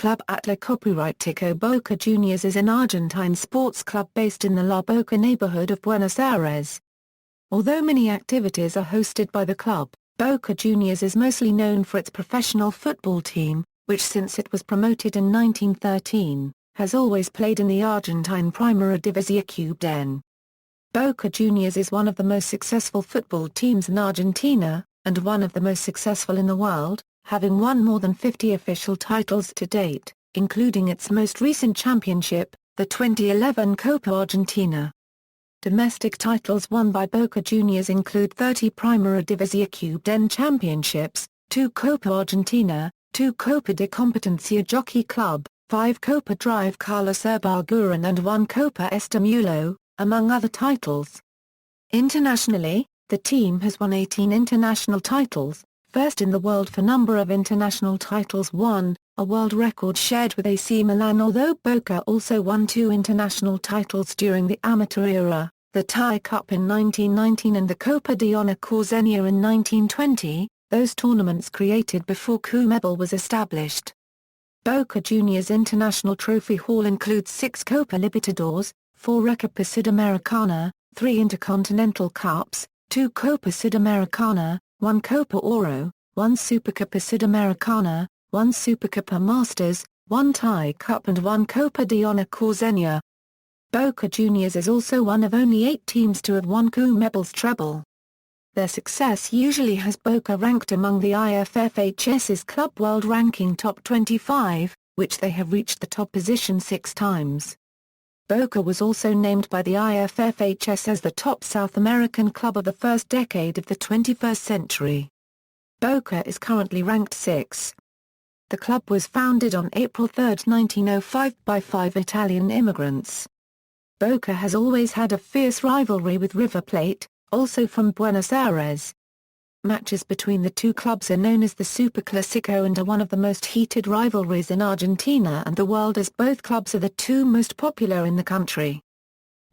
Club Atletico Boca Juniors is an Argentine sports club based in the La Boca neighborhood of Buenos Aires. Although many activities are hosted by the club, Boca Juniors is mostly known for its professional football team, which since it was promoted in 1913, has always played in the Argentine Primera División. Boca Juniors is one of the most successful football teams in Argentina, and one of the most successful in the world, having won more than 50 official titles to date, including its most recent championship, the 2011 Copa Argentina. Domestic titles won by Boca Juniors include 30 Primera División championships, 2 Copa Argentina, 2 Copa de Competencia Jockey Club, 5 Copa Drive Carlos Ibarguren and 1 Copa Estímulo, among other titles. Internationally, the team has won 18 international titles, first in the world for number of international titles won, a world record shared with AC Milan, although Boca also won 2 international titles during the amateur era, the Thai Cup in 1919 and the Copa de Honor Cousenier in 1920, those tournaments created before CONMEBOL was established. Boca Juniors International Trophy Hall includes 6 Copa Libertadores, 4 Recopa Sudamericana, 3 Intercontinental Cups, 2 Copa Sudamericana, 1 Copa Oro, 1 Supercopa Sudamericana, 1 Supercopa Masters, 1 Thai Cup and 1 Copa de Honor Cousenier. Boca Juniors is also one of only 8 teams to have won CONMEBOL's treble. Their success usually has Boca ranked among the IFFHS's Club World Ranking Top 25, which they have reached the top position 6 times. Boca was also named by the IFFHS as the top South American club of the first decade of the 21st century. Boca is currently ranked 6. The club was founded on April 3, 1905 by 5 Italian immigrants. Boca has always had a fierce rivalry with River Plate, also from Buenos Aires. Matches between the two clubs are known as the Superclásico and are one of the most heated rivalries in Argentina and the world, as both clubs are the 2 most popular in the country.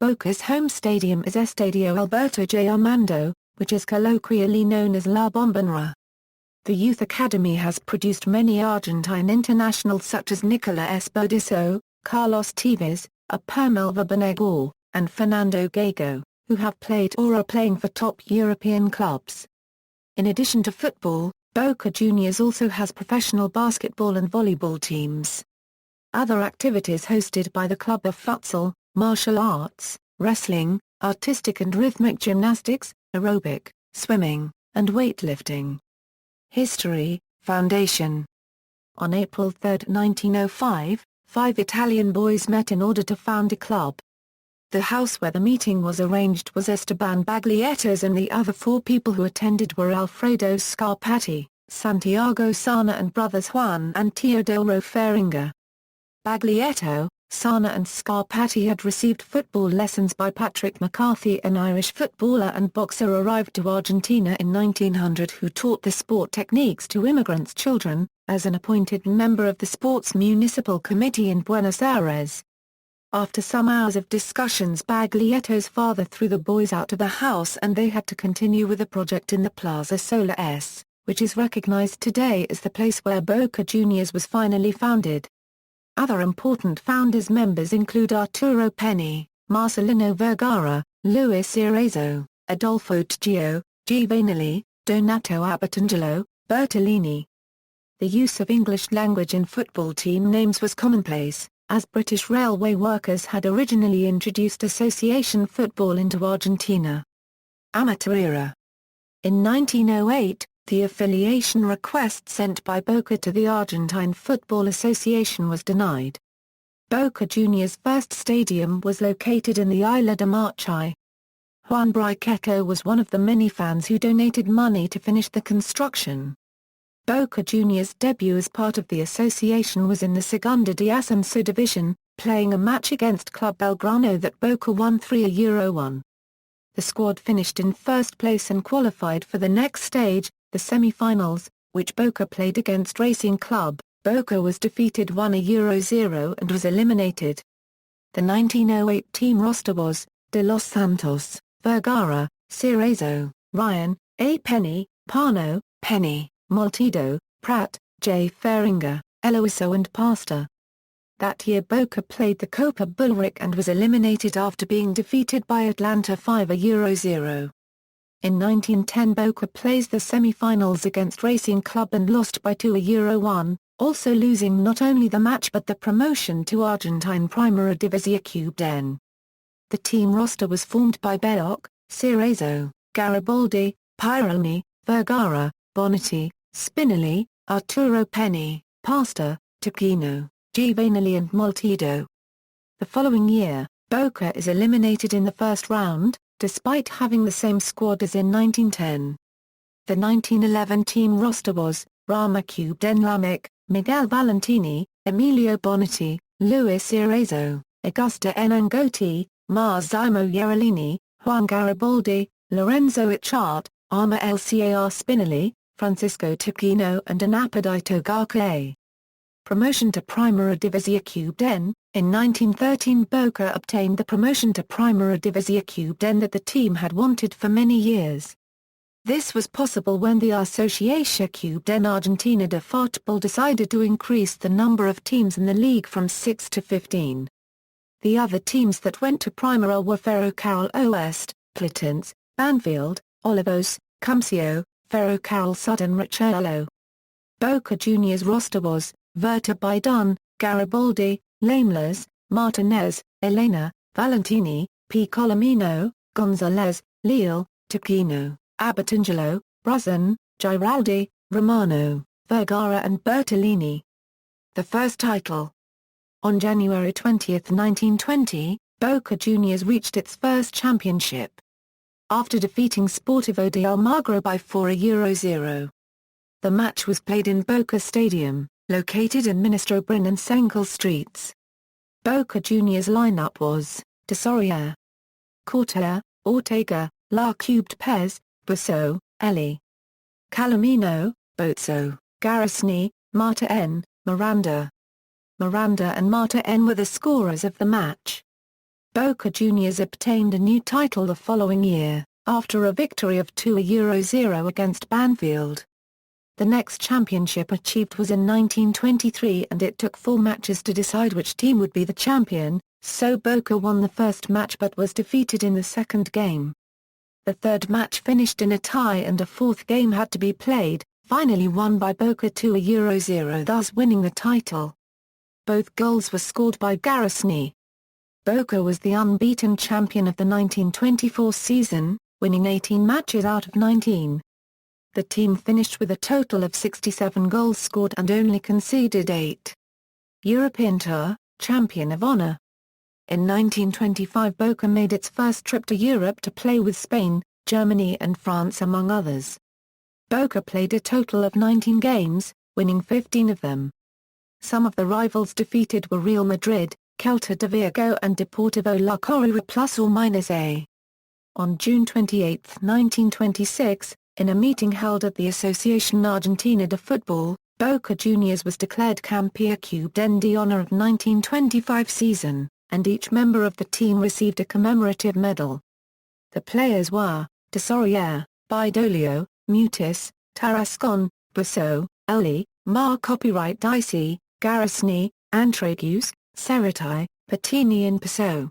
Boca's home stadium is Estadio Alberto J. Armando, which is colloquially known as La Bombonera. The youth academy has produced many Argentine internationals such as Nicolas Bodisso, Carlos Tevez, Apermelva Banegor, and Fernando Gago, who have played or are playing for top European clubs. In addition to football, Boca Juniors also has professional basketball and volleyball teams. Other activities hosted by the club are futsal, martial arts, wrestling, artistic and rhythmic gymnastics, aerobic, swimming, and weightlifting. History, Foundation. On April 3, 1905, 5 Italian boys met in order to found a club. The house where the meeting was arranged was Esteban Baglietto's, and the other 4 people who attended were Alfredo Scarpati, Santiago Sana and brothers Juan and Teodoro Feringa. Baglietto, Sana and Scarpati had received football lessons by Patrick McCarthy, an Irish footballer and boxer arrived to Argentina in 1900 who taught the sport techniques to immigrants' children, as an appointed member of the Sports Municipal Committee in Buenos Aires. After some hours of discussions, Baglietto's father threw the boys out of the house and they had to continue with the project in the Plaza Solar S, which is recognized today as the place where Boca Juniors was finally founded. Other important founders members include Arturo Penny, Marcelino Vergara, Luis Irazo, Adolfo Tgio, Giovanelli, Donato Abbatangelo, Bertolini. The use of English language in football team names was commonplace, as British railway workers had originally introduced association football into Argentina. Amateur era. In 1908, the affiliation request sent by Boca to the Argentine Football Association was denied. Boca Juniors' first stadium was located in the Isla de Marchi. Juan Briqueto was one of the many fans who donated money to finish the construction. Boca Juniors' debut as part of the association was in the Segunda de Ascenso division, playing a match against Club Belgrano that Boca won 3-1. The squad finished in first place and qualified for the next stage, the semi-finals, which Boca played against Racing Club. Boca was defeated 1-0 and was eliminated. The 1908 team roster was De Los Santos, Vergara, Cirazo, Ryan, A. Penny, Pano, Penny, Maltido, Pratt, J. Feringa, Eloiso and Pastor. That year Boca played the Copa Bullrich and was eliminated after being defeated by Atlanta 5-0. In 1910 Boca plays the semi-finals against Racing Club and lost by 2-1, also losing not only the match but the promotion to Argentine Primera División. The team roster was formed by Belloc, Cerezo, Garibaldi, Pironi, Vergara, Bonetti, Spinelli, Arturo Penny, Pastor, Tacchino, Giovanelli and Maltedo. The following year, Boca is eliminated in the first round, despite having the same squad as in 1910. The 1911 team roster was, Rama Cubden Lamic, Miguel Valentini, Emilio Bonetti, Luis Cerezo, Augusto Enangotti, Massimo Ierolini, Juan Garibaldi, Lorenzo Ichart, Arma Lcar Spinelli, Francisco Tacchino and Anapadito Garca. Promotion to Primera División. In 1913 Boca obtained the promotion to Primera División that the team had wanted for many years. This was possible when the Asociación Cubden Argentina de Fútbol decided to increase the number of teams in the league from 6 to 15. The other teams that went to Primera were Ferrocarril Oeste, Platense, Banfield, Olivos, Cumcio, Ferrocarril Sud and Riachuelo. Boca Juniors roster was, Verta Baidun, Garibaldi, Lameless, Martinez, Elena, Valentini, P. Colomino, Gonzalez, Leal, Tacchino, Abatangelo, Bruzan, Giraldi, Romano, Vergara and Bertolini. The first title. On January 20, 1920, Boca Juniors reached its first championship. After defeating Sportivo de Almagro by 4-0. The match was played in Boca Stadium, located in Ministro Brin and Sencal streets. Boca Juniors lineup was, Tesoria, Cortea, Ortega, La Cubed Pez, Busso, Eli, Calomino, Bozzo, Garasni, Marta N., Miranda. Miranda and Marta N. were the scorers of the match. Boca Juniors obtained a new title the following year, after a victory of 2-0 against Banfield. The next championship achieved was in 1923 and it took 4 matches to decide which team would be the champion, so Boca won the first match but was defeated in the second game. The third match finished in a tie and a fourth game had to be played, finally won by Boca 2-0, thus winning the title. Both goals were scored by Garasni. Boca was the unbeaten champion of the 1924 season, winning 18 matches out of 19. The team finished with a total of 67 goals scored and only conceded 8. European Tour, Champion of Honor. In 1925 Boca made its first trip to Europe to play with Spain, Germany and France among others. Boca played a total of 19 games, winning 15 of them. Some of the rivals defeated were Real Madrid, Celta de Vigo and Deportivo La Coruña ±A. On June 28, 1926, in a meeting held at the Asociación Argentina de Fútbol, Boca Juniors was declared Campeón Cubden de Honor of 1925 season, and each member of the team received a commemorative medal. The players were, Tesoria, Baidolio, Mutis, Tarascon, Busso, Eli, Mar Copyright Dicey, Garasni, Antragus, Cerati, Patini and Piso.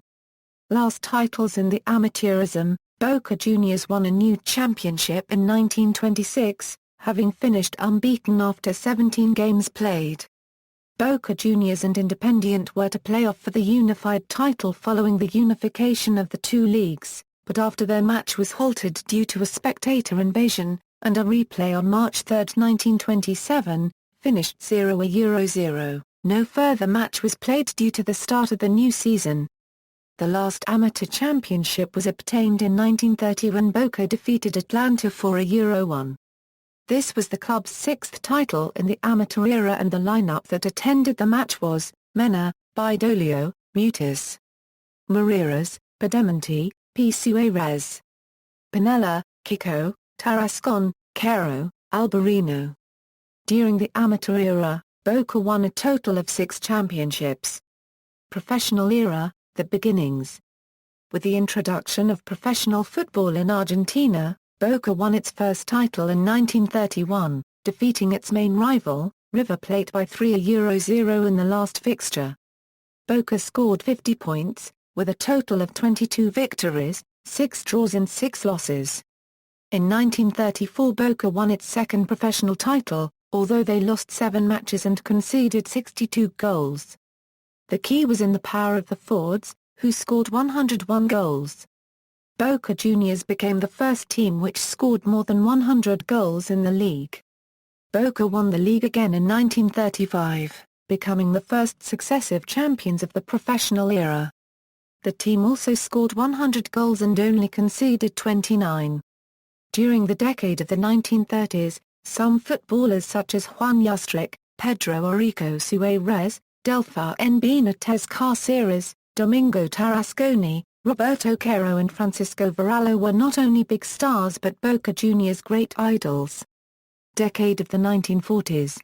Last titles in the amateurism, Boca Juniors won a new championship in 1926, having finished unbeaten after 17 games played. Boca Juniors and Independiente were to play off for the unified title following the unification of the two leagues, but after their match was halted due to a spectator invasion, and a replay on March 3, 1927, finished 0-0. No further match was played due to the start of the new season. The last amateur championship was obtained in 1930 when Boca defeated Atlanta 4-1. This was the club's 6th title in the amateur era and the lineup that attended the match was, Mena, Baidolio, Mutis, Moreiras, Pedemonte, P. Suarez, Pinella, Kiko, Tarascon, Quero, Albarino. During the amateur era, Boca won a total of 6 championships. Professional era, the beginnings. With the introduction of professional football in Argentina, Boca won its first title in 1931, defeating its main rival, River Plate by 3-0 in the last fixture. Boca scored 50 points, with a total of 22 victories, 6 draws and 6 losses. In 1934 Boca won its second professional title, although they lost 7 matches and conceded 62 goals. The key was in the power of the forwards, who scored 101 goals. Boca Juniors became the first team which scored more than 100 goals in the league. Boca won the league again in 1935, becoming the first successive champions of the professional era. The team also scored 100 goals and only conceded 29. During the decade of the 1930s, some footballers such as Juan Yustric, Pedro Orico Suárez, Delfar N. Benitez Cáceres, Domingo Tarasconi, Roberto Quero and Francisco Varallo were not only big stars but Boca Juniors' great idols. Decade of the 1940s.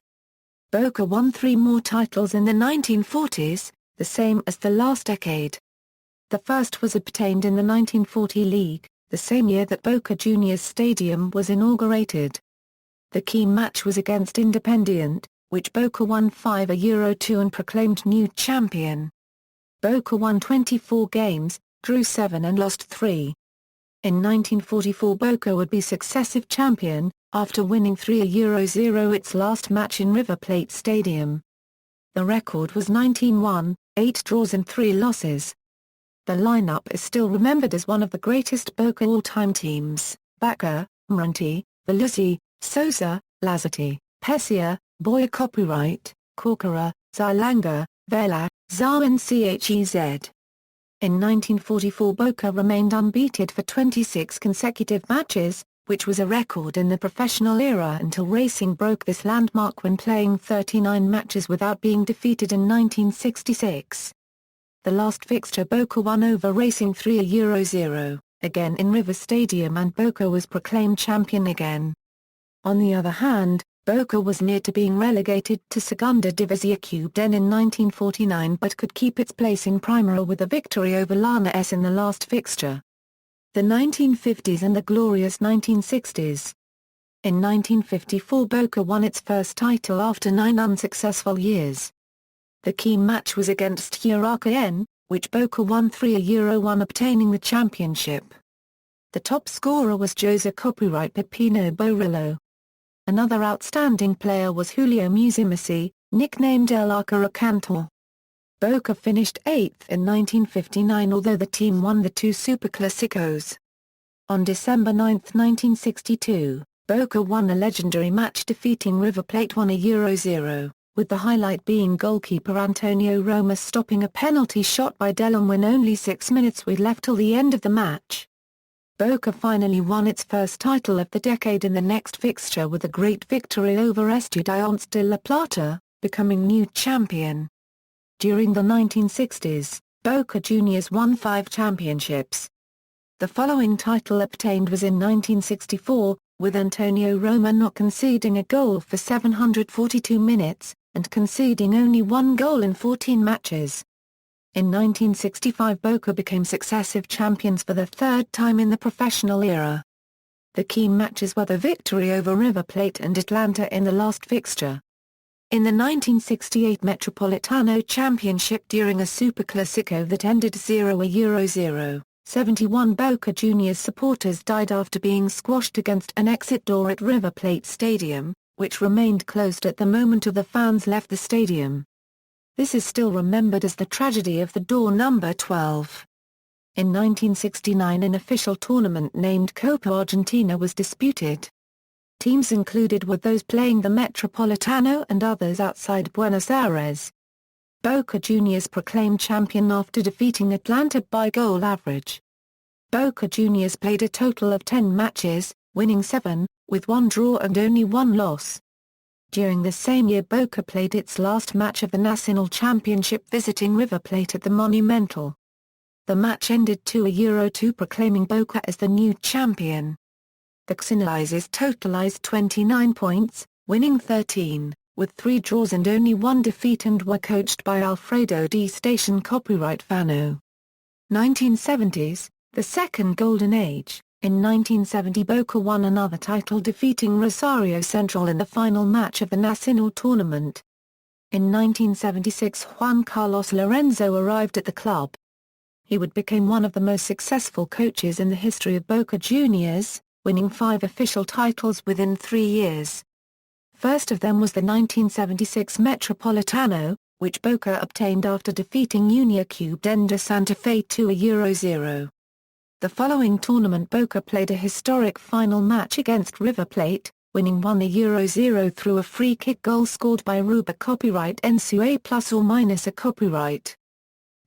Boca won 3 more titles in the 1940s, the same as the last decade. The first was obtained in the 1940 league, the same year that Boca Juniors Stadium was inaugurated. The key match was against Independiente, which Boca won 5-2 and proclaimed new champion. Boca won 24 games, drew 7 and lost 3. In 1944 Boca would be successive champion, after winning 3-0 its last match in River Plate Stadium. The record was 19-1, 8 draws and 3 losses. The lineup is still remembered as one of the greatest Boca all-time teams: Baca, Mranti, Veluzzi, Sosa, Lazzotti, Pescia, Boya Copyright, Corcoran, Zilanga, Vela, Zá and Chez. In 1944 Boca remained unbeaten for 26 consecutive matches, which was a record in the professional era until Racing broke this landmark when playing 39 matches without being defeated in 1966. The last fixture Boca won over Racing 3-0, again in River Stadium, and Boca was proclaimed champion again. On the other hand, Boca was near to being relegated to Segunda División in 1949 but could keep its place in Primera with a victory over Lanús in the last fixture. The 1950s and the glorious 1960s. In 1954 Boca won its first title after 9 unsuccessful years. The key match was against Huracán, which Boca won 3-1, obtaining the championship. The top scorer was Jose Copyright Pepino Borillo. Another outstanding player was Julio Musumeci, nicknamed El Arcaracantor. Boca finished 8th in 1959 although the team won the 2 Superclásicos. On December 9, 1962, Boca won a legendary match defeating River Plate 1-0, with the highlight being goalkeeper Antonio Roma stopping a penalty shot by Delon when only 6 minutes were left till the end of the match. Boca finally won its first title of the decade in the next fixture with a great victory over Estudiantes de La Plata, becoming new champion. During the 1960s, Boca Juniors won 5 championships. The following title obtained was in 1964, with Antonio Roma not conceding a goal for 742 minutes, and conceding only 1 goal in 14 matches. In 1965 Boca became successive champions for the 3rd time in the professional era. The key matches were the victory over River Plate and Atlanta in the last fixture. In the 1968 Metropolitano Championship during a Superclásico that ended 0-0, 71 Boca Juniors supporters died after being squashed against an exit door at River Plate Stadium, which remained closed at the moment the fans left the stadium. This is still remembered as the tragedy of the door number 12. In 1969 an official tournament named Copa Argentina was disputed. Teams included were those playing the Metropolitano and others outside Buenos Aires. Boca Juniors proclaimed champion after defeating Atlanta by goal average. Boca Juniors played a total of 10 matches, winning 7, with 1 draw and only 1 loss. During the same year Boca played its last match of the National Championship visiting River Plate at the Monumental. The match ended 2-2, proclaiming Boca as the new champion. The Xenalizes totalized 29 points, winning 13, with 3 draws and only 1 defeat, and were coached by Alfredo Di Station Copyright Fano. 1970s, the second golden age. In 1970 Boca won another title defeating Rosario Central in the final match of the Nacional tournament. In 1976 Juan Carlos Lorenzo arrived at the club. He would become one of the most successful coaches in the history of Boca Juniors, winning 5 official titles within 3 years. First of them was the 1976 Metropolitano, which Boca obtained after defeating Uniacube de Santa Fe 2-0. The following tournament Boca played a historic final match against River Plate, winning 1-0 through a free-kick goal scored by Ruba copyright Ensue plus or minus a copyright.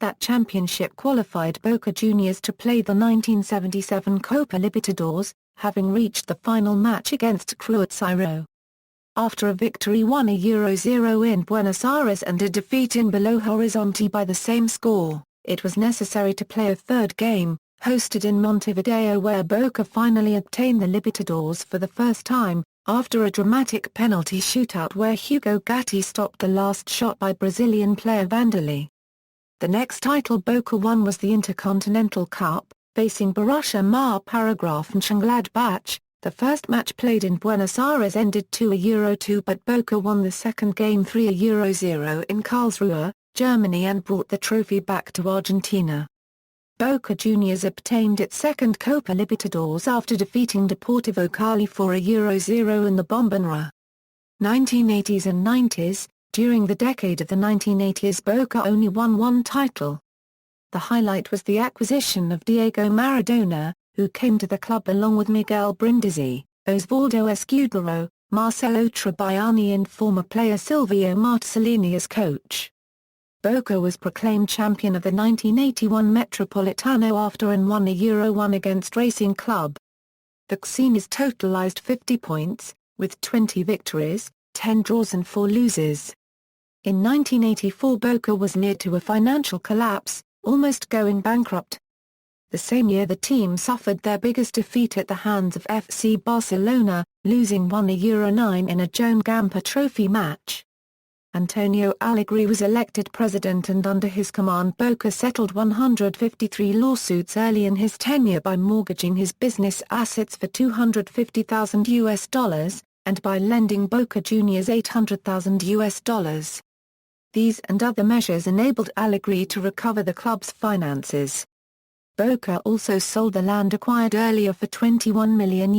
That championship qualified Boca Juniors to play the 1977 Copa Libertadores, having reached the final match against Cruzeiro. After a victory 1-0 in Buenos Aires and a defeat in Belo Horizonte by the same score, it was necessary to play a third game, hosted in Montevideo where Boca finally obtained the Libertadores for the first time, after a dramatic penalty shootout where Hugo Gatti stopped the last shot by Brazilian player Vanderlei. The next title Boca won was the Intercontinental Cup, facing Borussia Mönchengladbach. The first match played in Buenos Aires ended 2-2 but Boca won the second game 3-0 in Karlsruhe, Germany and brought the trophy back to Argentina. Boca Juniors obtained its second Copa Libertadores after defeating Deportivo Cali 4-0 in the Bombonera. 1980s and 90s. During the decade of the 1980s Boca only won one title. The highlight was the acquisition of Diego Maradona, who came to the club along with Miguel Brindisi, Osvaldo Escudero, Marcelo Trabbiani and former player Silvio Martellini as coach. Boca was proclaimed champion of the 1981 Metropolitano after an 1-1 against Racing Club. The Couseniers totalized 50 points, with 20 victories, 10 draws and 4 losses. In 1984 Boca was near to a financial collapse, almost going bankrupt. The same year the team suffered their biggest defeat at the hands of FC Barcelona, losing 1-9 in a Joan Gamper Trophy match. Antonio Allegri was elected president and under his command Boca settled 153 lawsuits early in his tenure by mortgaging his business assets for $250,000, and by lending Boca Juniors $800,000. These and other measures enabled Allegri to recover the club's finances. Boca also sold the land acquired earlier for $21 million.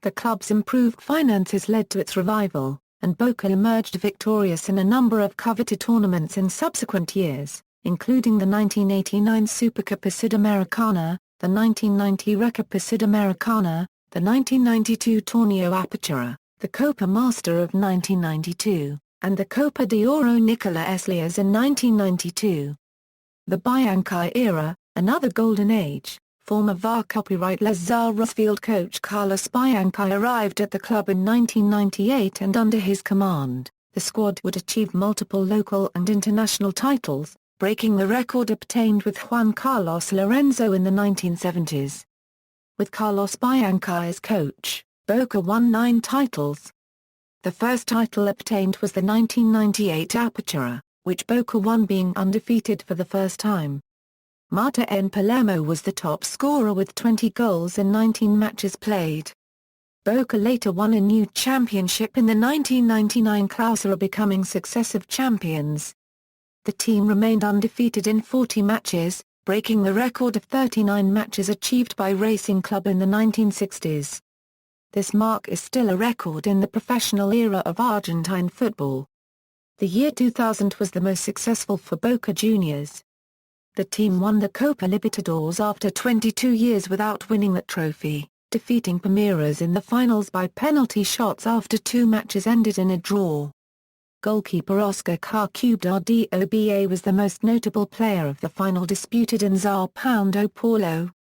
The club's improved finances led to its revival, and Boca emerged victorious in a number of coveted tournaments in subsequent years, including the 1989 Supercopa Sudamericana, the 1990 Recopa Sudamericana, the 1992 Torneo Apertura, the Copa Master of 1992, and the Copa de Oro Nicola Eslias in 1992. The Bianchi era, another golden age. Former VAR copyright Les Sársfield coach Carlos Bianchi arrived at the club in 1998 and under his command, the squad would achieve multiple local and international titles, breaking the record obtained with Juan Carlos Lorenzo in the 1970s. With Carlos Bianchi as coach, Boca won 9 titles. The first title obtained was the 1998 Apertura, which Boca won being undefeated for the first time. Marta N. Palermo was the top scorer with 20 goals in 19 matches played. Boca later won a new championship in the 1999 Clausura, becoming successive champions. The team remained undefeated in 40 matches, breaking the record of 39 matches achieved by Racing Club in the 1960s. This mark is still a record in the professional era of Argentine football. The year 2000 was the most successful for Boca Juniors. The team won the Copa Libertadores after 22 years without winning that trophy, defeating Palmeiras in the finals by penalty shots after 2 matches ended in a draw. Goalkeeper Oscar Carcudo was the most notable player of the final disputed in São Paulo.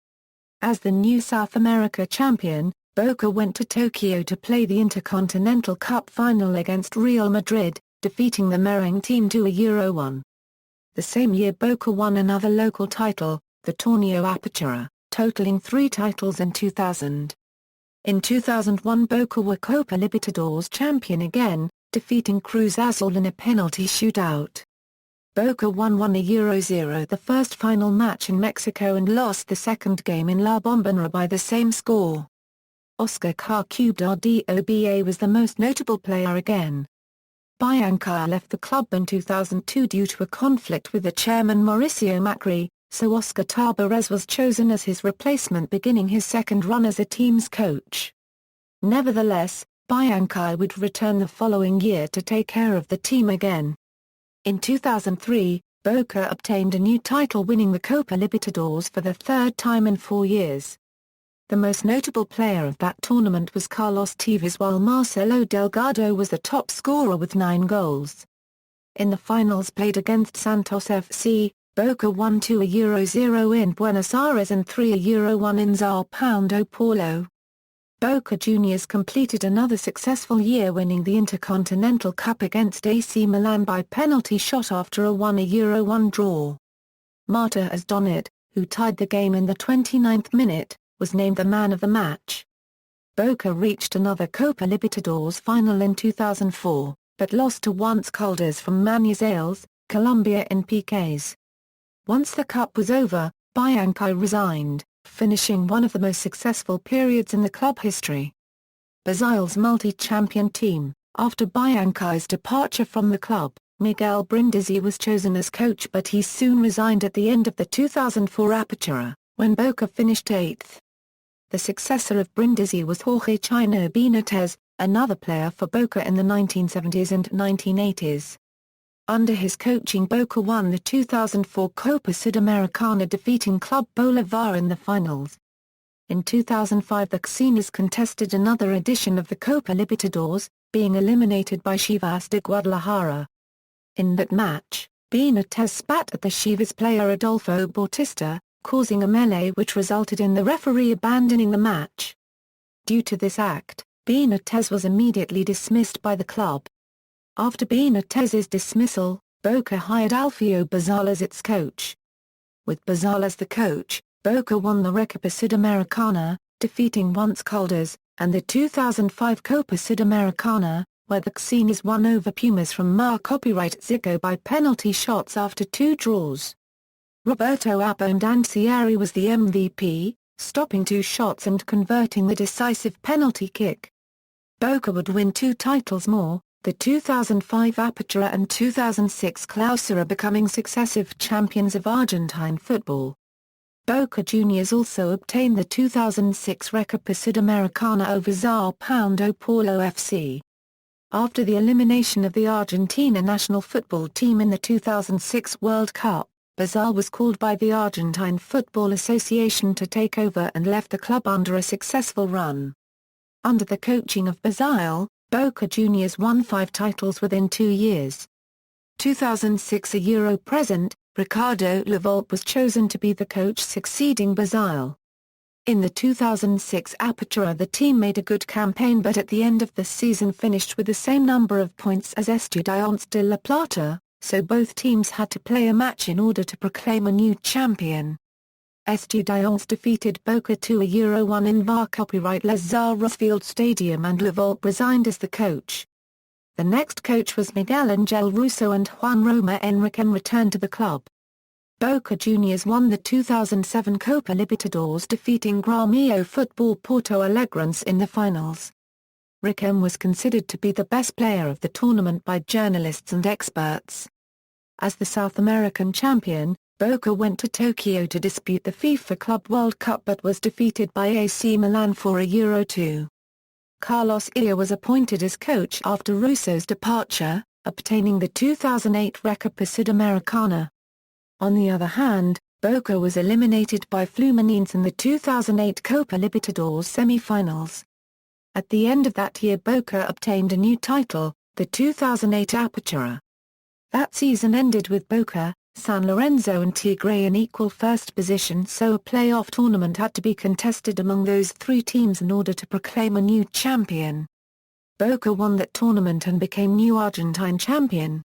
As the new South America champion, Boca went to Tokyo to play the Intercontinental Cup final against Real Madrid, defeating the Merengue team 2-1. The same year Boca won another local title, the Torneo Apertura, totaling 3 titles in 2000. In 2001 Boca were Copa Libertadores champion again, defeating Cruz Azul in a penalty shootout. Boca won 1-0 the first final match in Mexico and lost the second game in La Bombonera by the same score. Oscar Carcuba was the most notable player again. Bianchi left the club in 2002 due to a conflict with the chairman Mauricio Macri, so Oscar Tabarez was chosen as his replacement, beginning his second run as a team's coach. Nevertheless, Bianchi would return the following year to take care of the team again. In 2003, Boca obtained a new title, winning the Copa Libertadores for the third time in 4 years. The most notable player of that tournament was Carlos Tevez, while Marcelo Delgado was the top scorer with 9 goals. In the finals played against Santos FC, Boca won 2-0 in Buenos Aires and 3-1 in São Paulo. Boca Juniors completed another successful year, winning the Intercontinental Cup against AC Milan by penalty shot after a 1-1 draw. Marta Azdonit, who tied the game in the 29th minute, was named the man of the match. Boca reached another Copa Libertadores final in 2004, but lost to Once Caldas from Manizales, Colombia in PKs. Once the cup was over, Bianchi resigned, finishing one of the most successful periods in the club history. Brazil's multi-champion team, after Bianchi's departure from the club, Miguel Brindisi was chosen as coach, but he soon resigned at the end of the 2004 Apertura, when Boca finished 8th. The successor of Brindisi was Jorge Chino Benitez, another player for Boca in the 1970s and 1980s. Under his coaching, Boca won the 2004 Copa Sudamericana, defeating Club Bolívar in the finals. In 2005, the Couseniers contested another edition of the Copa Libertadores, being eliminated by Chivas de Guadalajara. In that match, Benitez spat at the Chivas player Adolfo Bautista, causing a melee which resulted in the referee abandoning the match. Due to this act, Benitez was immediately dismissed by the club. After Benitez's dismissal, Boca hired Alfio Basal as its coach. With Basal as the coach, Boca won the Recopa Sudamericana, defeating Once Caldas, and the 2005 Copa Sudamericana, where the Couseniers won over Pumas from a๊ðletiko by penalty shots after 2 draws. Roberto Abondancieri was the MVP, stopping 2 shots and converting the decisive penalty kick. Boca would win 2 titles more, the 2005 Apertura and 2006 Clausura, becoming successive champions of Argentine football. Boca Juniors also obtained the 2006 Recopa Sudamericana over São Paulo FC. After the elimination of the Argentina national football team in the 2006 World Cup, Basal was called by the Argentine Football Association to take over and left the club under a successful run. Under the coaching of Basal, Boca Juniors won 5 titles within 2 years. 2006 Euro present, Ricardo Lavolpe was chosen to be the coach, succeeding Basal. In the 2006 Apertura, the team made a good campaign, but at the end of the season finished with the same number of points as Estudiantes de La Plata, so both teams had to play a match in order to proclaim a new champion. Estudiantes defeated Boca 2-1 in ʻVoka Les Sársfield Stadium, and Lavolpe resigned as the coach. The next coach was Miguel Angel Russo, and Juan Roma Enriquez returned to the club. Boca Juniors won the 2007 Copa Libertadores, defeating Grêmio Football Porto Alegrense in the finals. Riquelme was considered to be the best player of the tournament by journalists and experts. As the South American champion, Boca went to Tokyo to dispute the FIFA Club World Cup, but was defeated by AC Milan for Euro 2. Carlos Bianchi was appointed as coach after Russo's departure, obtaining the 2008 Recopa Sudamericana. On the other hand, Boca was eliminated by Fluminense in the 2008 Copa Libertadores semi-finals. At the end of that year, Boca obtained a new title, the 2008 Apertura. That season ended with Boca, San Lorenzo and Tigre in equal first position, so a playoff tournament had to be contested among those 3 teams in order to proclaim a new champion. Boca won that tournament and became new Argentine champion.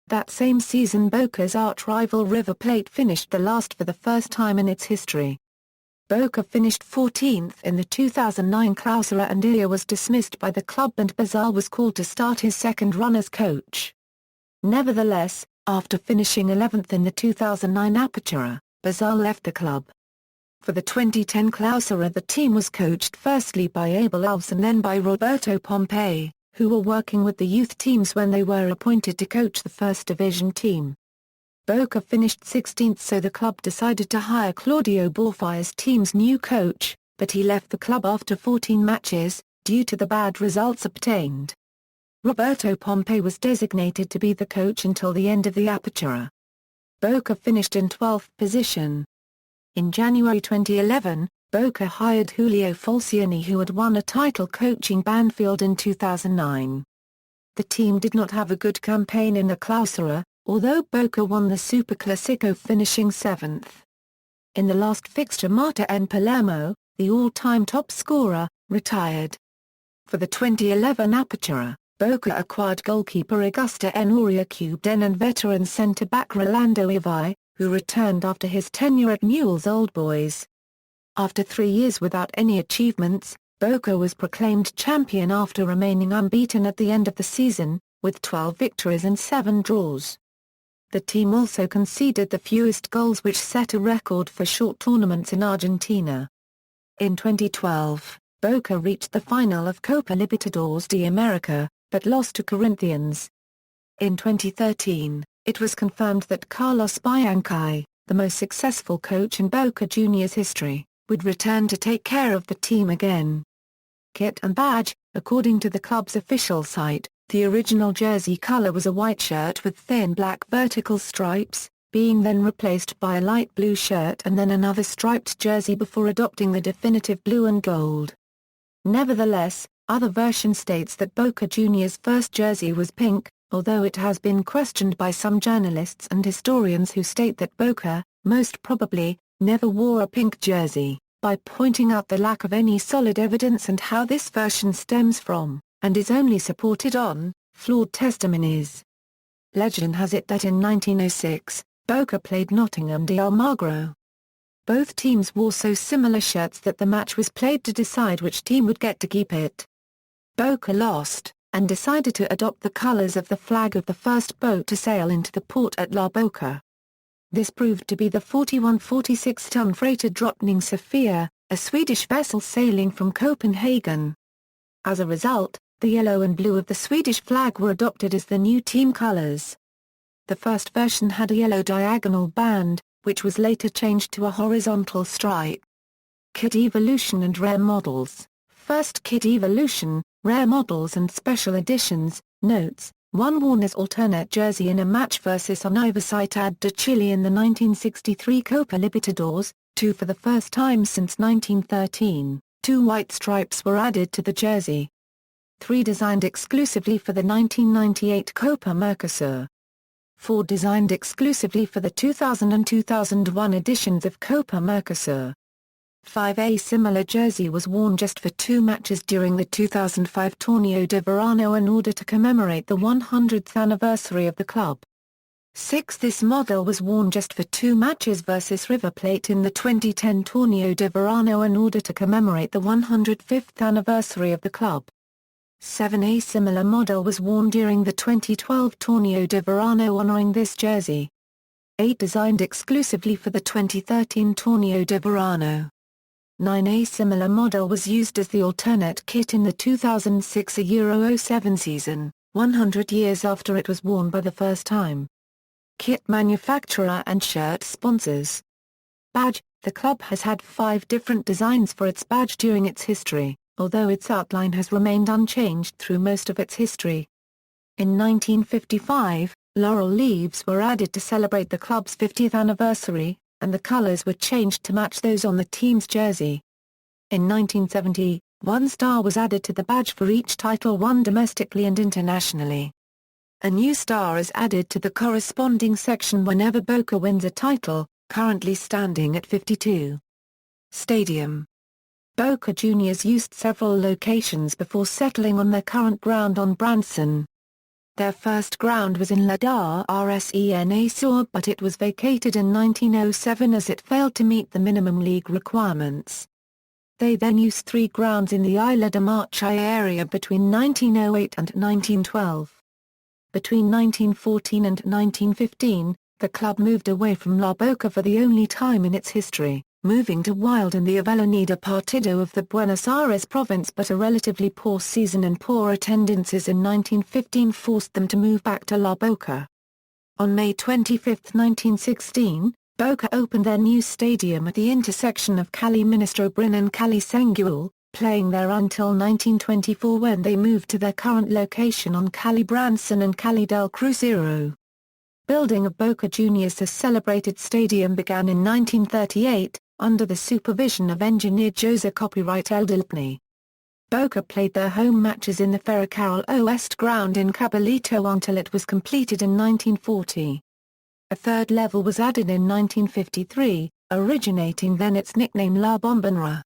That same season, Boca's arch-rival River Plate finished the last for the first time in its history. Boca finished 14th in the 2009 Clausura, and Bianchi was dismissed by the club, and Basal was called to start his second run as coach. Nevertheless, After finishing 11th in the 2009 Apertura, Basal left the club. For the 2010 Clausura, the team was coached firstly by Abel Alves and then by Roberto Pompei, who were working with the youth teams when they were appointed to coach the first division team. Boca finished 16th, so the club decided to hire Claudio Borfi as team's new coach, but he left the club after 14 matches, due to the bad results obtained. Roberto Pompei was designated to be the coach until the end of the Apertura. Boca finished in 12th position. In January 2011, Boca hired Julio Falcioni, who had won a title coaching Banfield in 2009. The team did not have a good campaign in the Clausura, although Boca won the Superclásico finishing 7th. In the last fixture, Marta N. Palermo, the all-time top scorer, retired. For the 2011 Apertura, Boca acquired goalkeeper Augusto Enrique and veteran centre-back Rolando Ivi, who returned after his tenure at Newell's Old Boys. After 3 years without any achievements, Boca was proclaimed champion after remaining unbeaten at the end of the season, with 12 victories and 7 draws. The team also conceded the fewest goals, which set a record for short tournaments in Argentina. In 2012, Boca reached the final of Copa Libertadores de America, but lost to Corinthians. In 2013, it was confirmed that Carlos Bianchi, the most successful coach in Boca Juniors history, would return to take care of the team again. Kit and badge. According to the club's official site, the original jersey color was a white shirt with thin black vertical stripes, being then replaced by a light blue shirt and then another striped jersey before adopting the definitive blue and gold. Nevertheless, other version states that Boca Juniors' first jersey was pink, although it has been questioned by some journalists and historians who state that Boca, most probably, never wore a pink jersey, by pointing out the lack of any solid evidence and how this version stems from, and is only supported on, flawed testimonies. Legend has it that in 1906, Boca played Nottingham de Almagro. Both teams wore so similar shirts that the match was played to decide which team would get to keep it. Boca lost, and decided to adopt the colors of the flag of the first boat to sail into the port at La Boca. This proved to be the 41-46-ton freighter Drottning Sofia, a Swedish vessel sailing from Copenhagen. As a result, the yellow and blue of the Swedish flag were adopted as the new team colors. The first version had a yellow diagonal band, which was later changed to a horizontal stripe. Kit Evolution and Rare Models. First Kit Evolution, Rare Models and Special Editions. Notes: 1 worn as alternate jersey in a match versus Universidad de Chile in the 1963 Copa Libertadores. 2 for the first time since 1913, 2 white stripes were added to the jersey. 3 designed exclusively for the 1998 Copa Mercosur. 4 designed exclusively for the 2000 and 2001 editions of Copa Mercosur. 5 A similar jersey was worn just for 2 matches during the 2005 Torneo de Verano in order to commemorate the 100th anniversary of the club. 6 This model was worn just for 2 matches versus River Plate in the 2010 Torneo de Verano in order to commemorate the 105th anniversary of the club. 7 A similar model was worn during the 2012 Torneo de Verano honoring this jersey. 8 designed exclusively for the 2013 Torneo de Verano. 9 A similar model was used as the alternate kit in the 2006 Euro 07 season, 100 years after it was worn by the first time. Kit manufacturer and shirt sponsors. Badge. The club has had 5 different designs for its badge during its history, although its outline has remained unchanged through most of its history. In 1955, laurel leaves were added to celebrate the club's 50th anniversary, and the colors were changed to match those on the team's jersey. In 1970, 1 star was added to the badge for each title won domestically and internationally. A new star is added to the corresponding section whenever Boca wins a title, currently standing at 52. Stadium. Boca Juniors used several locations before settling on their current ground on Branson. Their first ground was in La Rsena Sur, but it was vacated in 1907 as it failed to meet the minimum league requirements. They then used 3 grounds in the Isla de Marchi area between 1908 and 1912. Between 1914 and 1915, the club moved away from La Boca for the only time in its history, moving to Wild in the Avellaneda Partido of the Buenos Aires province, but a relatively poor season and poor attendances in 1915 forced them to move back to La Boca. On May 25, 1916, Boca opened their new stadium at the intersection of Calle Ministro Brin and Calle Sanguil, playing there until 1924 when they moved to their current location on Calle Branson and Calle del Cruzeiro. Building of Boca Juniors' celebrated stadium began in 1938, under the supervision of engineer José Copyright aʻðletiko. Boca played their home matches in the Ferrocarril Oeste ground in Caballito until it was completed in 1940. A third level was added in 1953, originating then its nickname La Bombonera.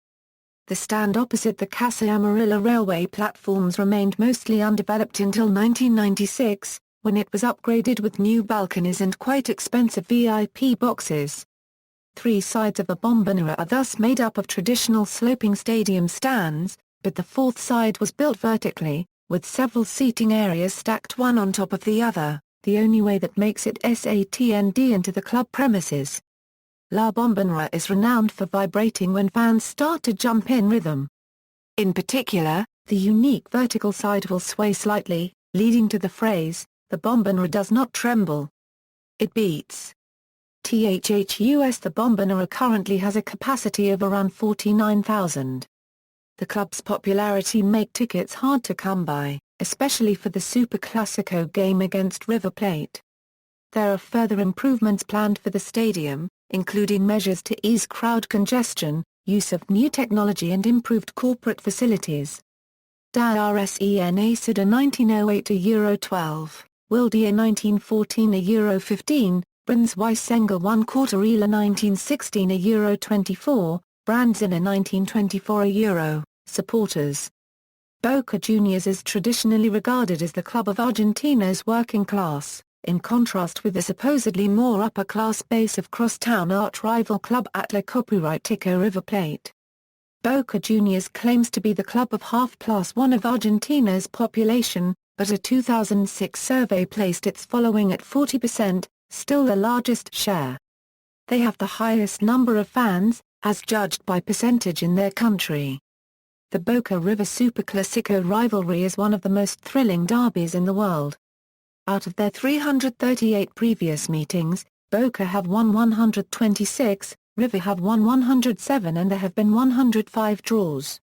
The stand opposite the Casa Amarilla railway platforms remained mostly undeveloped until 1996, when it was upgraded with new balconies and quite expensive VIP boxes. Three sides of the Bombonera are thus made up of traditional sloping stadium stands, but the fourth side was built vertically, with several seating areas stacked one on top of the other, the only way that makes it SATND into the club premises. La Bombonera is renowned for vibrating when fans start to jump in rhythm. In particular, the unique vertical side will sway slightly, leading to the phrase, "The Bombonera does not tremble. It beats." THHUS The Bombonera currently has a capacity of around 49,000. The club's popularity make tickets hard to come by, especially for the Super Classico game against River Plate. There are further improvements planned for the stadium, including measures to ease crowd congestion, use of new technology and improved corporate facilities. Da Rsena Suda 1908 €12, Wildia 1914 €15, Brins Weisengel 1/4 Ela 1916 €24, Brandzina 1924 €. Supporters. Boca Juniors is traditionally regarded as the club of Argentina's working class, in contrast with the supposedly more upper-class base of crosstown arch-rival club Atletico River Plate. Boca Juniors claims to be the club of half+1 of Argentina's population, but a 2006 survey placed its following at 40%, still the largest share. They have the highest number of fans, as judged by percentage in their country. The Boca River Superclásico rivalry is one of the most thrilling derbies in the world. Out of their 338 previous meetings, Boca have won 126, River have won 107 and there have been 105 draws.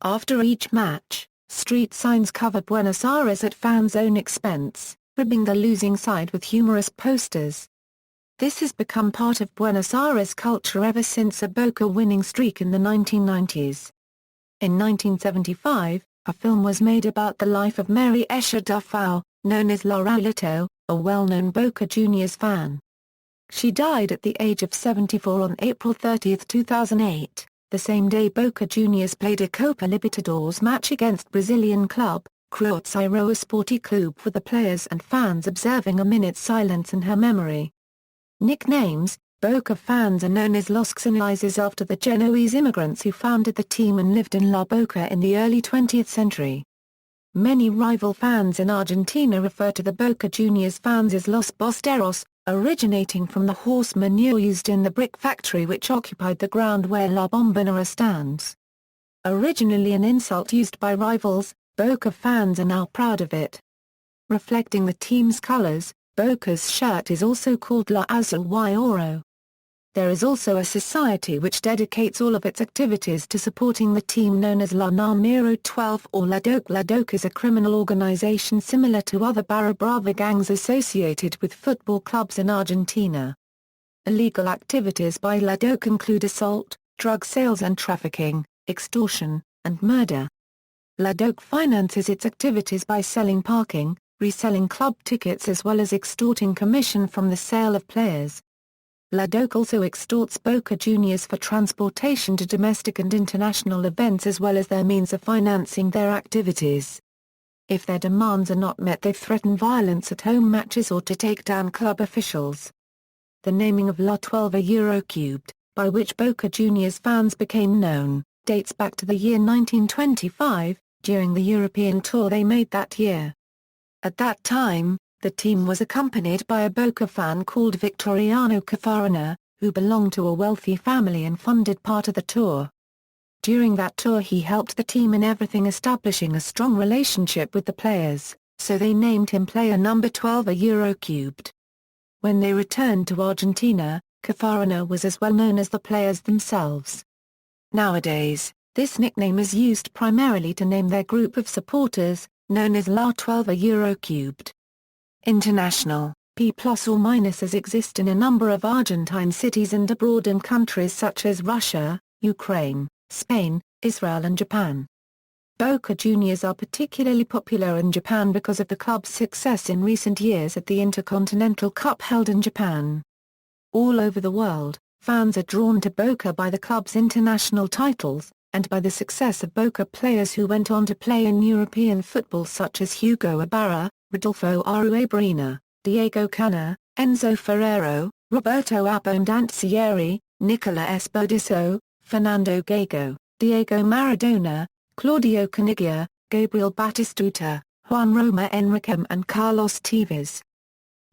After each match, street signs cover Buenos Aires at fans' own expense, ribbing the losing side with humorous posters. This has become part of Buenos Aires culture ever since a Boca winning streak in the 1990s. In 1975, a film was made about the life of Mary Escher Dufau, known as La Raulito, a well-known Boca Juniors fan. She died at the age of 74 on April 30, 2008, the same day Boca Juniors played a Copa Libertadores match against Brazilian club, Cruzeiro Esporte Clube, with the players and fans observing a minute's silence in her memory. Nicknames: Boca fans are known as Los Genoeses after the Genoese immigrants who founded the team and lived in La Boca in the early 20th century. Many rival fans in Argentina refer to the Boca Juniors fans as Los Bosteros, originating from the horse manure used in the brick factory which occupied the ground where La Bombonera stands. Originally an insult used by rivals, Boca fans are now proud of it. Reflecting the team's colors, Boca's shirt is also called La Azul y Oro. There is also a society which dedicates all of its activities to supporting the team known as La Número 12 or La Doc. La Doc is a criminal organization similar to other Barra Brava gangs associated with football clubs in Argentina. Illegal activities by La Doc include assault, drug sales and trafficking, extortion, and murder. La Doc finances its activities by selling parking, reselling club tickets as well as extorting commission from the sale of players. La Doc also extorts Boca Juniors for transportation to domestic and international events as well as their means of financing their activities. If their demands are not met, they threaten violence at home matches or to take down club officials. The naming of La 12 Eurocubed, by which Boca Juniors fans became known, dates back to the year 1925, during the European tour they made that year. At that time, the team was accompanied by a Boca fan called Victoriano Cafarina, who belonged to a wealthy family and funded part of the tour. During that tour he helped the team in everything, establishing a strong relationship with the players, so they named him player number 12 @. When they returned to Argentina, Cafarina was as well known as the players themselves. Nowadays, this nickname is used primarily to name their group of supporters, known as La 12 @. International, P plus or minuses exist in a number of Argentine cities and abroad in countries such as Russia, Ukraine, Spain, Israel and Japan. Boca Juniors are particularly popular in Japan because of the club's success in recent years at the Intercontinental Cup held in Japan. All over the world, fans are drawn to Boca by the club's international titles, and by the success of Boca players who went on to play in European football such as Hugo Ibarra, Rodolfo Arruabarrena, Diego Canha, Enzo Ferrero, Roberto Abondanzieri, Nicola Esposito, Fernando Gago, Diego Maradona, Claudio Caniggia, Gabriel Batistuta, Juan Roma Enriquem and Carlos Tevez.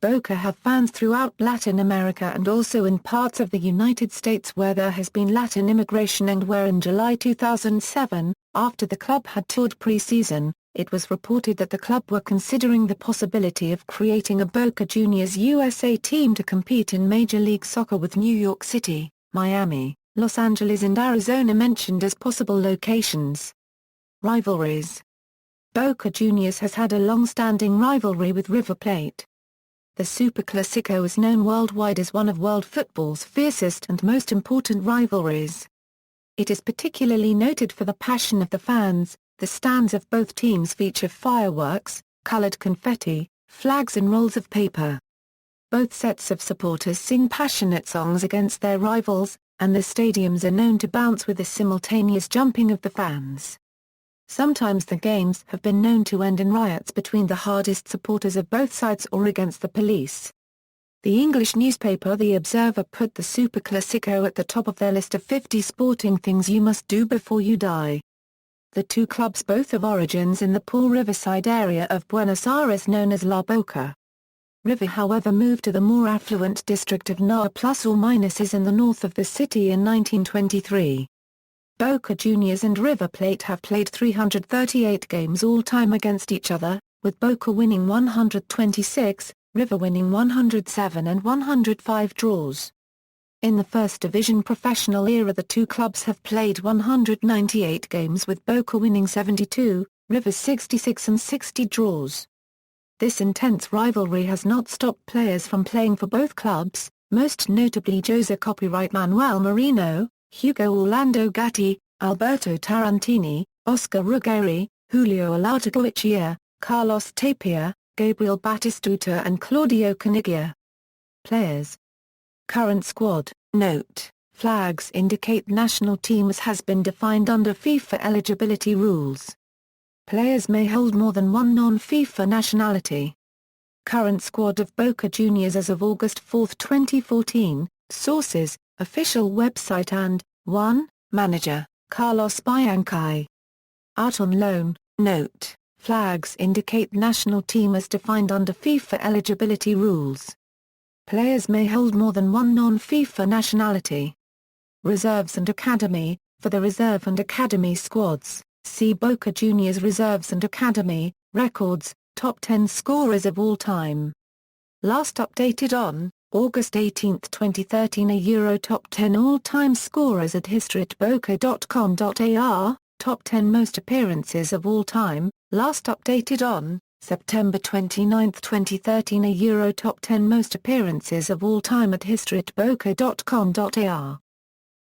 Boca have fans throughout Latin America and also in parts of the United States where there has been Latin immigration, and where in July 2007, after the club had toured pre-season, it was reported that the club were considering the possibility of creating a Boca Juniors USA team to compete in Major League Soccer, with New York City, Miami, Los Angeles and Arizona mentioned as possible locations. Rivalries. Boca Juniors has had a long-standing rivalry with River Plate. The Superclásico is known worldwide as one of world football's fiercest and most important rivalries. It is particularly noted for the passion of the fans. The stands of both teams feature fireworks, colored confetti, flags and rolls of paper. Both sets of supporters sing passionate songs against their rivals, and the stadiums are known to bounce with the simultaneous jumping of the fans. Sometimes the games have been known to end in riots between the hardest supporters of both sides or against the police. The English newspaper The Observer put the Superclásico at the top of their list of 50 sporting things you must do before you die. The two clubs both have origins in the poor riverside area of Buenos Aires known as La Boca. River however moved to the more affluent district of NA plus or minuses in the north of the city in 1923. Boca Juniors and River Plate have played 338 games all-time against each other, with Boca winning 126, River winning 107 and 105 draws. In the First Division professional era the two clubs have played 198 games with Boca winning 72, River 66 and 60 draws. This intense rivalry has not stopped players from playing for both clubs, most notably Jose Copyright Manuel Marino, Hugo Orlando Gatti, Alberto Tarantini, Oscar Ruggeri, Julio Alagoitia, Carlos Tapia, Gabriel Batistuta and Claudio Caniggia. Players. Current squad. Note: flags indicate national teams has been defined under FIFA eligibility rules. Players may hold more than one non-FIFA nationality. Current squad of Boca Juniors as of August 4, 2014, sources, official website and 1. Manager, Carlos Bianchi. Out on loan. Note: flags indicate national team as defined under FIFA eligibility rules. Players may hold more than one non-FIFA nationality. Reserves and Academy. For the reserve and academy squads, see Boca Juniors Reserves and Academy, Records, Top 10 Scorers of All Time. Last updated on August 18, 2013. Euro Top 10 All-Time Scorers at history@boca.com.ar, Top 10 Most Appearances of All Time, last updated on September 29, 2013. Euro Top 10 Most Appearances of All Time at history@boca.com.ar.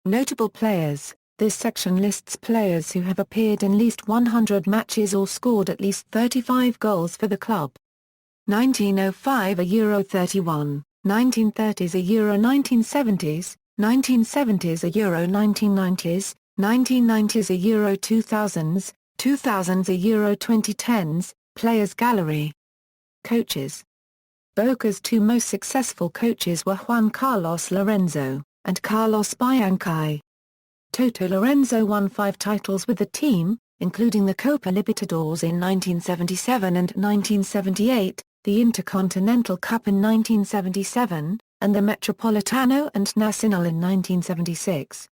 Notable players. This section lists players who have appeared in at least 100 matches or scored at least 35 goals for the club. 1905 Euro 31, 1930s Euro 1970s, 1970s Euro 1990s, 1990s Euro 2000s, 2000s Euro 2010s, Players Gallery. Coaches. Boca's two most successful coaches were Juan Carlos Lorenzo and Carlos Bianchi. Toto Lorenzo won 5 titles with the team, including the Copa Libertadores in 1977 and 1978, the Intercontinental Cup in 1977, and the Metropolitano and Nacional in 1976.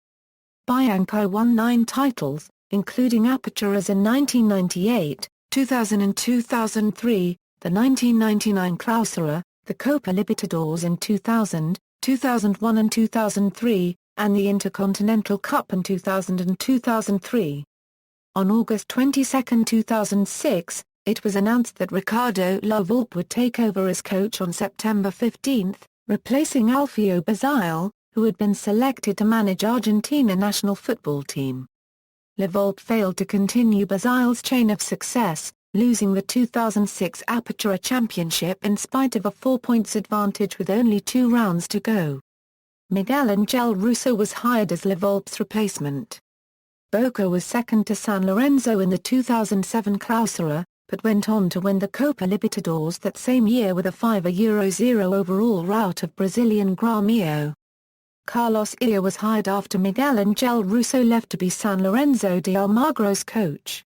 Bianchi won 9 titles, including Aperturas in 1998, 2000 and 2003, the 1999 Clausura, the Copa Libertadores in 2000, 2001 and 2003, and the Intercontinental Cup in 2000 and 2003. On August 22, 2006, it was announced that Ricardo Laghi would take over as coach on September 15, replacing Alfio Basile, who had been selected to manage Argentina national football team. Laghi failed to continue Basile's chain of success, losing the 2006 Apertura Championship in spite of a 4-point advantage with only 2 rounds to go. Miguel Angel Russo was hired as Laghi's replacement. Boca was second to San Lorenzo in the 2007 Clausura, but went on to win the Copa Libertadores that same year with a 5-0 overall rout of Brazilian Grêmio. Carlos Bianchi was hired after Miguel Angel Russo left to be San Lorenzo de Almagro's coach.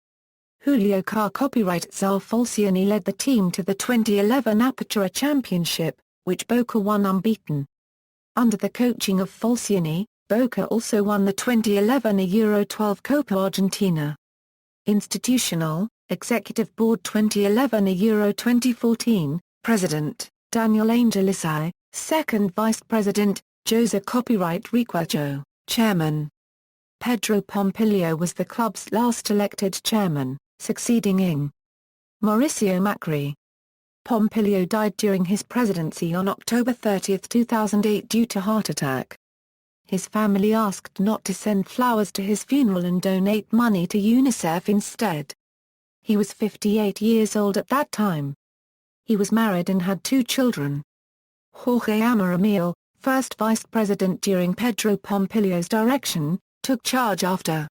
Julio Car copyright Zal Falcioni led the team to the 2011 Apertura Championship, which Boca won unbeaten. Under the coaching of Falcioni, Boca also won the 2011 Euro 12 Copa Argentina. Institutional, Executive Board 2011 Euro 2014, President, Daniel Angelisi, Second Vice President, Jose Copyright Requadro, Chairman. Pedro Pompilio was the club's last elected chairman, succeeding Ing. Mauricio Macri. Pompilio died during his presidency on October 30, 2008 due to heart attack. His family asked not to send flowers to his funeral and donate money to UNICEF instead. He was 58 years old at that time. He was married and had 2 children. Jorge Amaral, first vice president during Pedro Pompilio's direction, took charge after.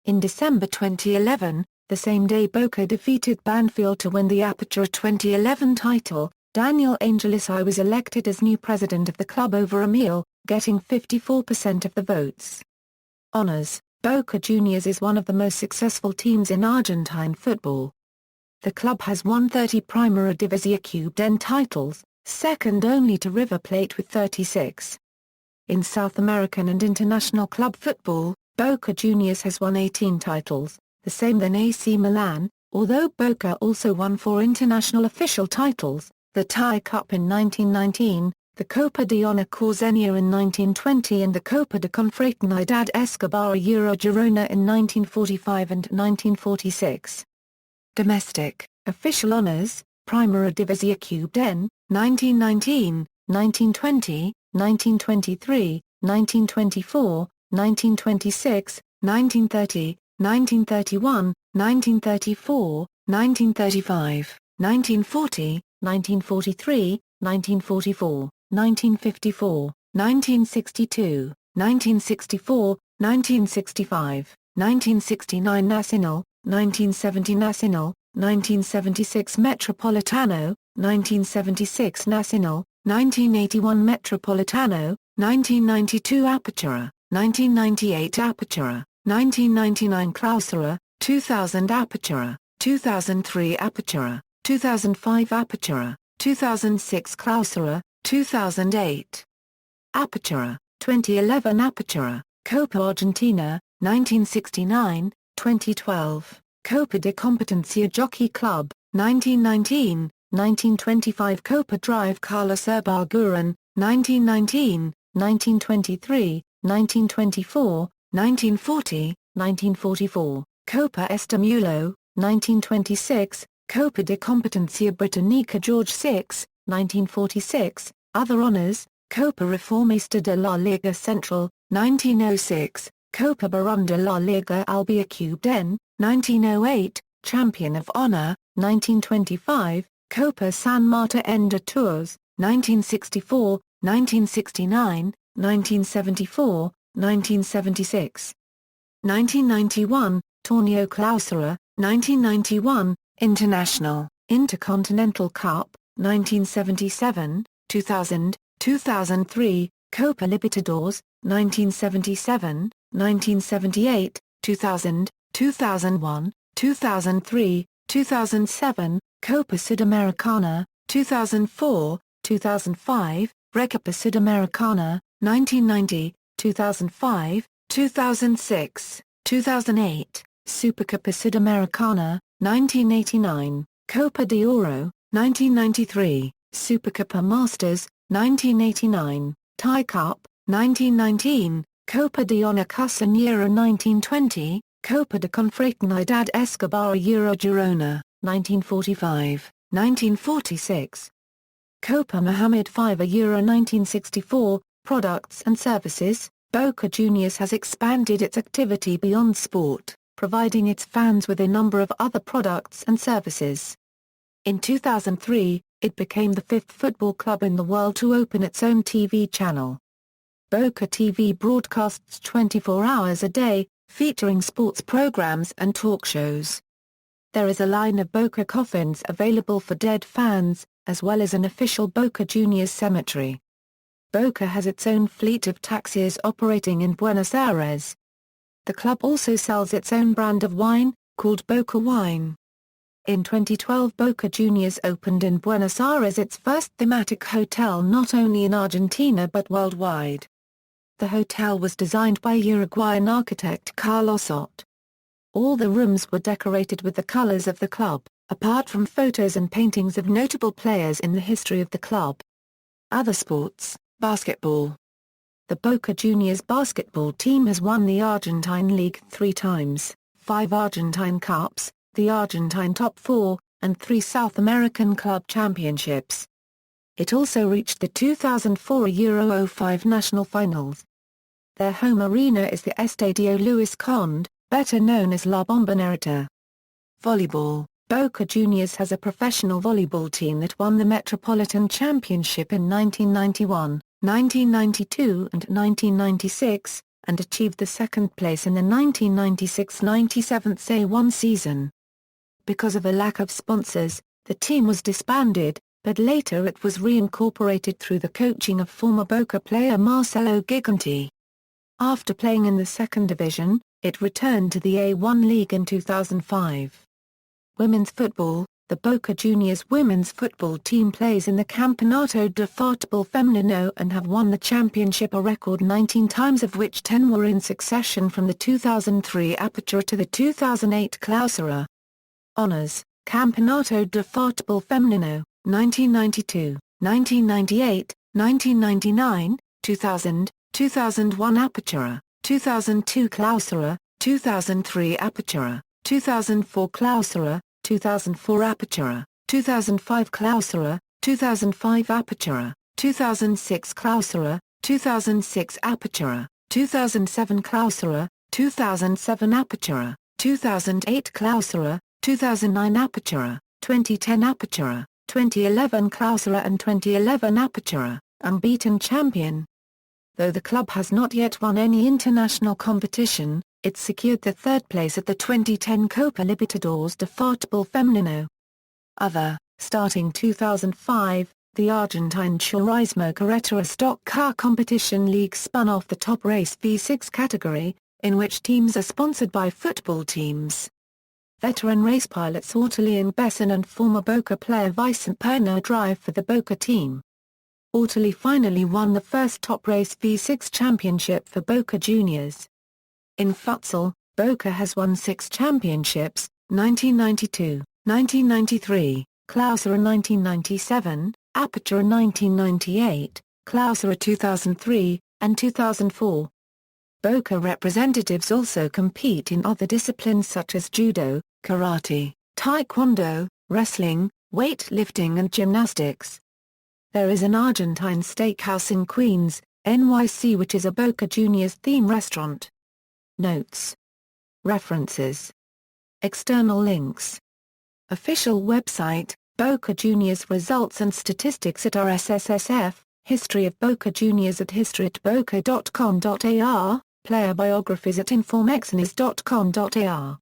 In December 2011, the same day Boca defeated Banfield to win the Apertura 2011 title, Daniel Angelisi was elected as new president of the club over Amaral, getting 54% of the votes. Honors: Boca Juniors is one of the most successful teams in Argentine football. The club has won 30 Primera División titles, second only to River Plate with 36. In South American and international club football, Boca Juniors has won 18 titles, the same than AC Milan, although Boca also won 4 international official titles, the Thai Cup in 1919, the Copa de Honor Cousenier in 1920 and the Copa de Confraternidad Escobar Euro Girona in 1945 and 1946. Domestic, official honors, Primera División, 1919, 1920, 1923, 1924, 1926, 1930, 1931, 1934, 1935, 1940, 1943, 1944, 1954, 1962, 1964, 1965, 1969 Nacional, 1970 Nacional, 1976 Metropolitano, 1976 Nacional, 1981 Metropolitano, 1992 Apertura, 1998 Apertura, 1999 Clausura, 2000 Apertura, 2003 Apertura, 2005 Apertura, 2006 Clausura, 2008 Apertura, 2011 Apertura, Copa Argentina, 1969, 2012, Copa de Competencia Jockey Club, 1919, 1925 Copa Drive Carlos Ibarguren, 1919, 1923, 1924, 1940, 1944, Copa Estímulo, 1926, Copa de Competencia Británica George VI, 1946, other honors, Copa Reformista de la Liga Central, 1906, Copa Barón de la Liga Albiacuben, 1908, Champion of Honor, 1925, Copa San Martín de Tours, 1964, 1969, 1974, 1976. 1991, Torneo Clausura, 1991, International, Intercontinental Cup, 1977, 2000, 2003, Copa Libertadores, 1977, 1978, 2000, 2001, 2003, 2007, Copa Sudamericana, 2004, 2005, Recopa Sudamericana, 1990, 2005, 2006, 2008, Supercopa Sudamericana, 1989, Copa de Oro, 1993, Supercopa Masters, 1989, Thai Cup, 1919, Copa de Honor Cousenier 1920, Copa de Confraternidad Escobar Euro Girona, 1945, 1946. Copa Mohammed V Euro 1964, Products and Services. Boca Juniors has expanded its activity beyond sport, providing its fans with a number of other products and services. In 2003, it became the fifth football club in the world to open its own TV channel. Boca TV broadcasts 24 hours a day, featuring sports programs and talk shows. There is a line of Boca coffins available for dead fans, as well as an official Boca Juniors cemetery. Boca has its own fleet of taxis operating in Buenos Aires. The club also sells its own brand of wine, called Boca Wine. In 2012, Boca Juniors opened in Buenos Aires its first thematic hotel not only in Argentina but worldwide. The hotel was designed by Uruguayan architect Carlos Bianchi. All the rooms were decorated with the colors of the club, apart from photos and paintings of notable players in the history of the club. Other sports. Basketball. The Boca Juniors basketball team has won the Argentine League 3 times, 5 Argentine Cups, the Argentine Top 4, and 3 South American Club Championships. It also reached the 2004 Euro 05 national finals. Their home arena is the Estadio Luis Conde, better known as La Bombonera. Volleyball. Boca Juniors has a professional volleyball team that won the Metropolitan Championship in 1991. 1992 and 1996, and achieved the second place in the 1996-97 A1 season. Because of a lack of sponsors, the team was disbanded, but later it was reincorporated through the coaching of former Boca player Marcelo Gigante. After playing in the second division, it returned to the A1 League in 2005. Women's football. The Boca Juniors women's football team plays in the Campeonato de Futebol Feminino and have won the championship a record 19 times, of which 10 were in succession from the 2003 Apertura to the 2008 Clausura. Honors: Campeonato de Futebol Feminino, 1992, 1998, 1999, 2000, 2001 Apertura, 2002 Clausura, 2003 Apertura, 2004 Clausura, 2004 Apertura, 2005 Clausura, 2005 Apertura, 2006 Clausura, 2006 Apertura, 2007 Clausura, 2007 Apertura, 2008 Clausura, 2009 Apertura, 2010 Apertura, 2011 Clausura and 2011 Apertura, unbeaten champion. Though the club has not yet won any international competition, it secured the third place at the 2010 Copa Libertadores de Futebol Feminino. Other, starting 2005, the Argentine Turismo Carretera stock car competition league spun off the top race V6 category, in which teams are sponsored by football teams. Veteran race pilots Ortelian Besson and former Boca player Vicente Perna drive for the Boca team. Orteli finally won the first top race V6 championship for Boca Juniors. In futsal, Boca has won 6 championships, 1992, 1993, Clausura 1997, Apertura 1998, Clausura 2003, and 2004. Boca representatives also compete in other disciplines such as judo, karate, taekwondo, wrestling, weightlifting and gymnastics. There is an Argentine steakhouse in Queens, NYC, which is a Boca Juniors theme restaurant. Notes. References. External links. Official website, Boca Juniors results and statistics at RSSSF, History of Boca Juniors at history@boca.com.ar, player biographies at informexnes.com.ar.